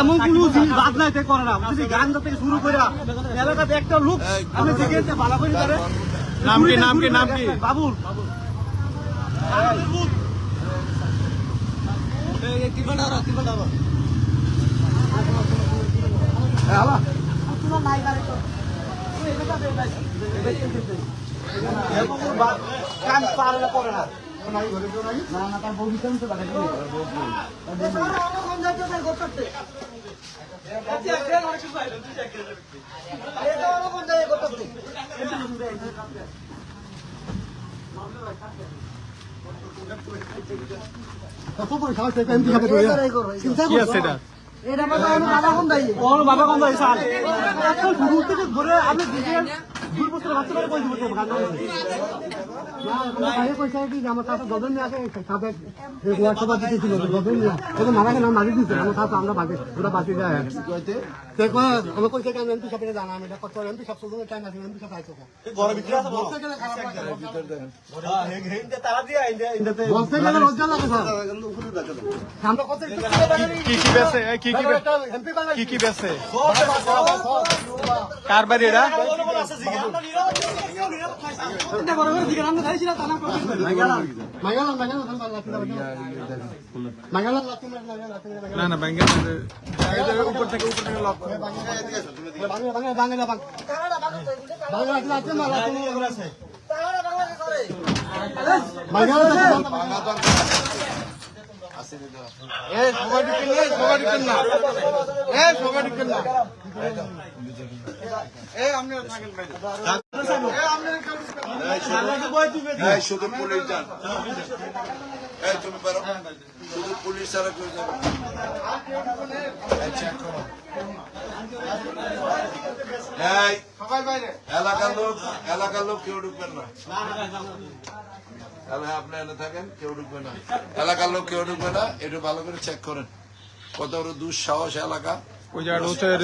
এমন কোন জিনিস বাদ নাই করে না যদি গান থেকে শুরু করে এলাকাতে একটা লোক আমি জিজ্ঞেস ভালো করে করে নাম কি নাম কি নাম কি বাবুল বাবা কম শুরু থেকে ধরে আপনি 2 বছর বাচ্চাদের পয়সা করতে পয়সা কি আমার কাছে গদন নিয়ে আসে সাথে সভা দিতেছিল গদন নিয়ে তখন মামাকে নাম মারি দিচ্ছে আমার সাথে আমরা বাকি পুরো বাকি যায় আমার কইছে কেন এমপি সাথে জানা আমি এটা কত এমপি সব সময় টাইম আছে এমপি সাথে আইছো ঘরের ভিতরে আছে বলতে গেলে খারাপ লাগে ভিতর দেখেন হেইতে তারা দিয়া ইন্দাতে বলতে গেলে লজ্জা লাগে স্যার আমরা কত কি কি বেছে কি কি বেছে কার বাড়ি এটা না না ব্যাংকের উপর থেকে লক শুধু পুলিশ যান তুমি পারো শুধু পুলিশ ছাড়া কেউ যাবে এলাকার লোক কেউ ঢুকবেন না তাহলে আপনি এনে থাকেন কেউ ঢুকবে না এলাকার লোক কেউ ঢুকবে না একটু ভালো করে চেক করেন কত বড় দুঃসাহস এলাকা ওই জায়গাটা